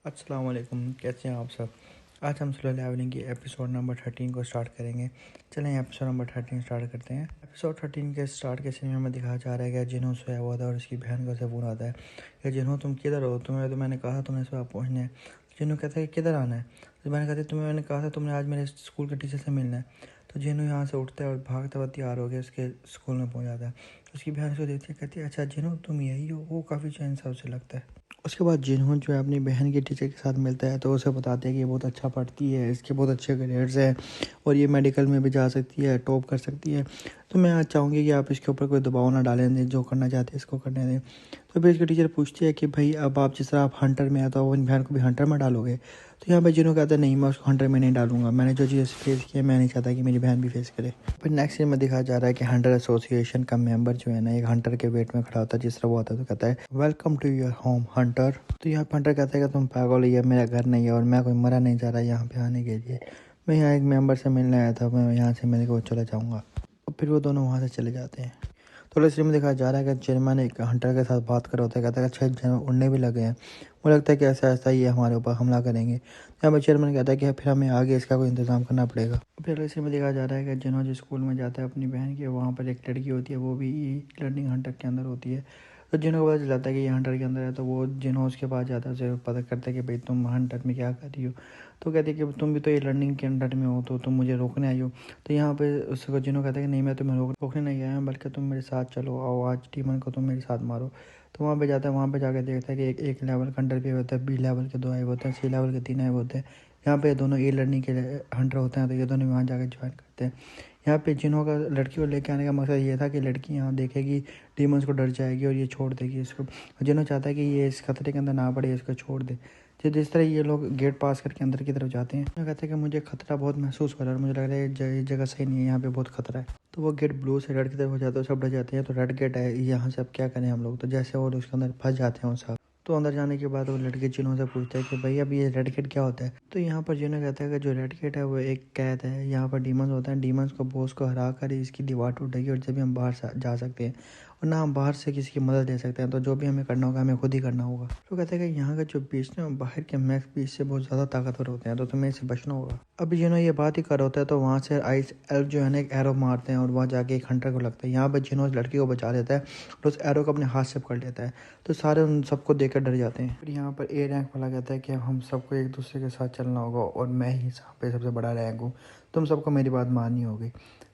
अस्सलाम वालेकुम, कैसे हैं आप सब। आज हम स्लो लेवलिंग की एपिसोड नंबर 13 को स्टार्ट करेंगे। चलें एपिसोड नंबर 13 स्टार्ट करते हैं। एपिसोड 13 के स्टार्ट के सीन में दिखाया जा रहा है कि जिन्हों सोया हुआ था और उसकी बहन का फ़ोन आता है कि जिन्हों तुम किधर हो, तुम्हें तो मैंने कहा तुम्हें सुबह पहुँचना है। जिन्हों कहता है कि किधर आना है, तो मैंने कहती तुम्हें मैंने कहा था तुमने आज मेरे स्कूल के टीचर से मिलना है। तो जिन्हों यहाँ से उठता है और भागता हुआ तैयार हो गया उसके स्कूल में पहुँच जाता है। उसकी बहन उसको देखती है, कहती है अच्छा जिन्हों तुम यही हो। वो काफ़ी चैन सा उसे लगता है। उसके बाद जिन्हों जो है अपनी बहन के टीचर के साथ मिलता है तो उसे बताते हैं कि ये बहुत अच्छा पढ़ती है, इसके बहुत अच्छे ग्रेड्स हैं और ये मेडिकल में भी जा सकती है, टॉप कर सकती है। तो मैं आज चाहूँगी कि आप इसके ऊपर कोई दबाव ना डालें दें, जो करना चाहते हैं इसको करने दें। तो फिर इसके टीचर पूछती है कि भाई अब आप जिस तरह आप हंटर में आता हो अपनी बहन को भी हंटर में डालोगे। तो यहाँ पे जिन्हों कहता है नहीं, मैं उसको हंटर में नहीं डालूंगा, मैंने जो चीज़ फेस की है मैं नहीं चाहता कि मेरी बहन भी फेस करे। फिर नेक्स्ट सीन में दिखाया जा रहा है कि हंटर एसोसिएशन का मेंबर जो है ना एक हंटर के वेट में खड़ा होता है। जिस तरह वो आता है तो कहता है welcome to your home hunter. तो यहाँ पे हंटर कहता है कि तुम पागल हो, ये मेरा घर नहीं है और मैं कोई मरा नहीं जा रहा यहाँ पे आने के लिए। मैं यहाँ एक मेंबर से मिलने आया था, मैं यहाँ से मिलकर चला जाऊँगा। और फिर वो दोनों वहाँ से चले जाते हैं। थोड़ा सी में दिखाया जा रहा है कि चेयरमैन एक हंटर के साथ बात कर रहा होता है। कहता है कि 6 उड़ने भी लगे हैं, मुझे लगता है कि ऐसा ऐसा ये हमारे ऊपर हमला करेंगे। यहाँ पर चेयरमैन कहता है कि फिर हमें आगे इसका कोई इंतजाम करना पड़ेगा। फिर इसी में दिखाया जा रहा है कि जिन्हों जिस स्कूल में जाता है अपनी बहन के, वहाँ पर एक लड़की होती है, वो भी लर्निंग हंटर के अंदर होती है। तो जिन्हों को पता चल जाता है कि ये हंटर के अंदर है, तो वो जिन्हों उसके पास जाता है उसे पता करता है कि भाई तुम हंटर में क्या कर रही हो। तो कहती है कि तुम भी तो ये लर्निंग के अंडर में हो, तो तुम मुझे रोकने आई हो। तो यहाँ पे उसको जिन्हों कहता है कि नहीं, मैं तुम्हें रोकने नहीं आया हूँ, बल्कि तुम मेरे साथ चलो, आओ आज डीमन को तुम मेरे साथ मारो। तो वहाँ पे जाता है, वहाँ पे जाकर देखता है कि एक लेवल का हंटर भी होता है, बी लेवल के 2 आए होते हैं, सी लेवल के 3 आए होते हैं। यहाँ पे दोनों ए लर्निंग के हंटर होते हैं, तो ये दोनों वहाँ जाकर ज्वाइन करते हैं। यहाँ पे जिन्हों का लड़की को लेके आने का मकसद ये था कि लड़की यहाँ देखेगी डीमंस को, डर जाएगी और ये छोड़ देगी इसको। जिन्हों चाहता है कि ये इस खतरे के अंदर ना पड़े, इसको छोड़ दे। जिस तरह ये लोग गेट पास करके अंदर की तरफ जाते हैं, मैं कहते हैं कि मुझे खतरा बहुत महसूस हो रहा है और मुझे लग रहा है ये जगह सही नहीं है, यहाँ पे बहुत खतरा है। तो वो गेट ब्लू से रेड की तरफ हो जाता है, सब डर जाते हैं। तो रेड गेट है, यहाँ से अब क्या करें हम लोग। तो जैसे और उसके अंदर फंस जाते हैं सब। तो अंदर जाने के बाद वो लड़के जिन्हों से पूछते हैं कि भाई अब ये रेड गेट क्या होता है। तो यहाँ पर जिन्हों कहता है कि जो रेड गेट है वो एक कैद है, यहाँ पर डीमंस होता है, डीमंस को बॉस को हरा कर इसकी दीवार टूटेगी और जब भी हम बाहर जा सकते हैं और ना हम बाहर से किसी की मदद ले सकते हैं। तो जो भी हमें करना होगा हमें खुद ही करना होगा। तो कहते हैं कि यहाँ का जो बीच ना बाहर के मैक्स बीच से बहुत ज़्यादा ताकतवर होते हैं, तो तुम्हें इससे बचना होगा। अभी जिन्हों ये बात ही कर रहा होता है तो वहाँ से आइस एल्फ जो है ना एक एरो मारते हैं और वहाँ जाके एक हंटर को लगता है। यहाँ पर जिन्हों उस लड़की को बचा देता है और उस एरो को अपने हाथ से पकड़ लेता है। तो सारे उन सबको देखकर डर जाते हैं। फिर यहाँ पर ए रैंक वाला कहता है कि हम सबको एक दूसरे के साथ चलना होगा और मैं ही यहाँ पे सबसे बड़ा रैंक हूँ, तुम सबको मेरी बात माननी होगी।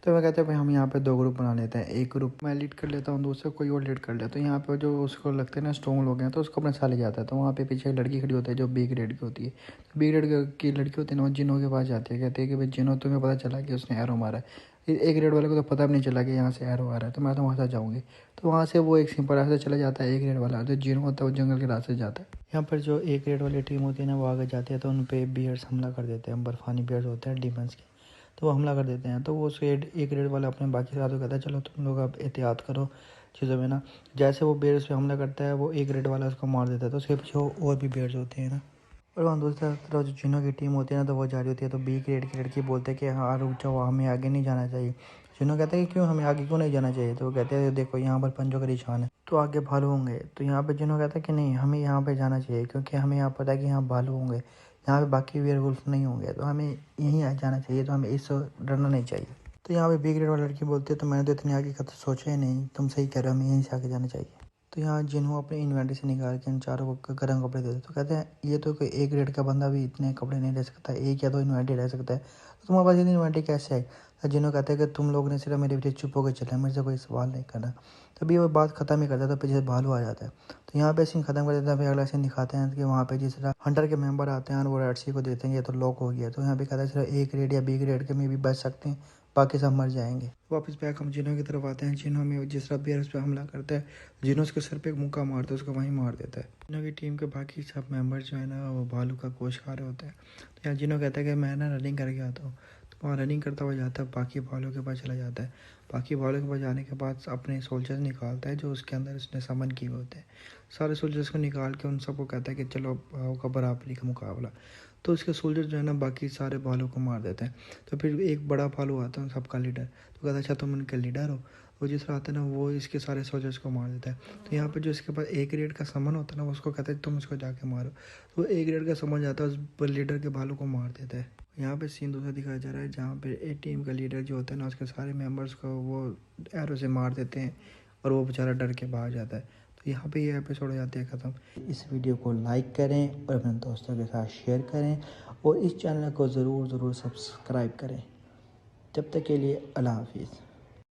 तो मैं कहते हैं भाई हम यहाँ पे 2 ग्रुप बना लेते हैं, एक ग्रुप मैं लीड कर लेता हूँ, दूसरे कोई और लीड कर ले। तो यहाँ पे जो उसको लगते हैं ना स्ट्रॉन्ग लोग हैं, तो उसको अपने साथ ले जाता है। तो वहाँ पे पीछे एक लड़की खड़ी होती है जो बी ग्रेड की होती है। तो बी ग्रेड की लड़की होती है ना, वो जिन्हों के पास जाती है, कहती है कि भाई जिन्हों तुम्हें पता चला कि उसने एरो मारा है। ए ग्रेड वाले को तो पता भी नहीं चला कि यहाँ से एरो आ रहा है, तो मैं तो वहाँ से जाऊँगी। तो वहाँ से वो एक सिंपल रास्ते चला जाता है ए ग्रेड वाला, जो जिन्हों होता है वो जंगल के रास्ते जाता है। यहाँ पर जो ए ग्रेड वाली टीम होती है ना वो आगे जाती है, तो उन पे बियर्स हमला कर देते हैं, बर्फानी बियर्स होते हैं डिफेंस के। तो वो हमला कर देते हैं। तो वो उसके ए ग्रेड वाला अपने बाकी साथियों को कहता है चलो तुम लोग अब एहतियात करो चीज़ों में ना। जैसे वो बेयर्स पे हमला करता है वो ए ग्रेड वाला उसको मार देता है। तो उसके पीछे और भी बेयर्स होते हैं ना। और वहाँ दूसरी तरफ जो जिनों की टीम होती है ना तो वो जा रही होती है। तो बी ग्रेड की लड़की बोलते हैं कि हाँ रुक जाओ, हमें आगे नहीं जाना चाहिए। जिन्हों कहते हैं कि क्यों, हमें आगे क्यों नहीं जाना चाहिए। तो वो कहते हैं देखो यहाँ पर पंजों का निशान है, तो आगे भालू होंगे। तो यहाँ पे जिन्हों कहता है कि नहीं, हमें यहाँ पे जाना चाहिए क्योंकि हमें यहाँ पता है कि यहाँ भालू होंगे, यहाँ पे बाकी वेयरवुल्फ नहीं होंगे, तो हमें यहीं आ जाना चाहिए, तो हमें इससे डरना नहीं चाहिए। तो यहाँ पे बी ग्रेड वाली लड़की बोलती है तो मैंने तो इतनी आगे का तो सोचा ही नहीं, तुम सही कह रहे हो, हमें यहीं से आगे जाना चाहिए। तो यहाँ जिन्हों अपने इन्वेंटरी से निकाल के इन चारों को गर्म कपड़े दे दे। तो कहते हैं ये तो कोई ए ग्रेड का बंदा भी इतने कपड़े नहीं ले सकता, एक या दो इन्वेंटरी रह सकता है, तो तुम्हारे पास इतनी इन्वेंटरी कैसे है। तो जिन्हों कहते हैं कि तुम लोग ने सिर्फ मेरे पीछे चुप होकर चले, मेरे से कोई सवाल नहीं करना। तभी वो बात खत्म ही करता है तो पीछे से भालू आ जाता है। तो यहाँ पे सीन खत्म कर देता है। फिर अगला सीन दिखाते हैं कि वहाँ पे जिस तरह हंटर के मेंबर आते हैं और वो रेड सी को देखते हैं ये तो लॉक हो गया। तो यहाँ पे कहता है सिर्फ ए ग्रेड या बी ग्रेड के में भी बच सकते हैं, बाकी सब मर जाएंगे। वापस बैक हम जिन्हों की तरफ आते हैं। जिन्हों में जिस तरह बेयर्स पे हमला करता है, जिन्हों उसके सर पे एक मुक्का मारता है उसको वहीं मार देता है। जिन्हों की टीम के बाकी सब मेंबर जो है ना वो भालू का गोश्त खा रहे होते हैं। तो यहाँ जिन्हों कहता है कि मैं ना रनिंग करके आता हूँ। तो वहाँ रनिंग करता हुआ जाता है, बाकी भालू के पास चला जाता है। बाकी भालू के पास जाने के बाद अपने सोल्जर्स निकालता है जो उसके अंदर उसने समन किए होते हैं। सारे सोल्जर्स को निकाल के उन सबको कहता है कि चलो होगा बराबरी का मुकाबला। तो उसके सोल्जर जो है ना बाकी सारे भालू को मार देते हैं। तो फिर एक बड़ा भालू आता है सबका लीडर। तो कहता है अच्छा तुम इनके लीडर हो। वो जिस आता है ना वो इसके सारे सोल्जर्स को मार देता है। तो यहाँ पे जो इसके पास ए ग्रेड का समन होता है ना, उसको कहता है तुम इसको जाके मारो। तो ए ग्रेड का समन जाता है उस लीडर के बालों को मार देता है। यहाँ पे सीन दूसरा दिखाया जा रहा है जहाँ पे ए टीम का लीडर जो होता है ना उसके सारे मेंबर्स को वो एरो से मार देते हैं और वो बेचारा डर के भाग जाता है। तो यहाँ पे ये एपिसोड हो जाती है ख़त्म। इस वीडियो को लाइक करें और अपने दोस्तों के साथ शेयर करें और इस चैनल को ज़रूर सब्सक्राइब करें। जब तक के लिए अल्लाह हाफिज़।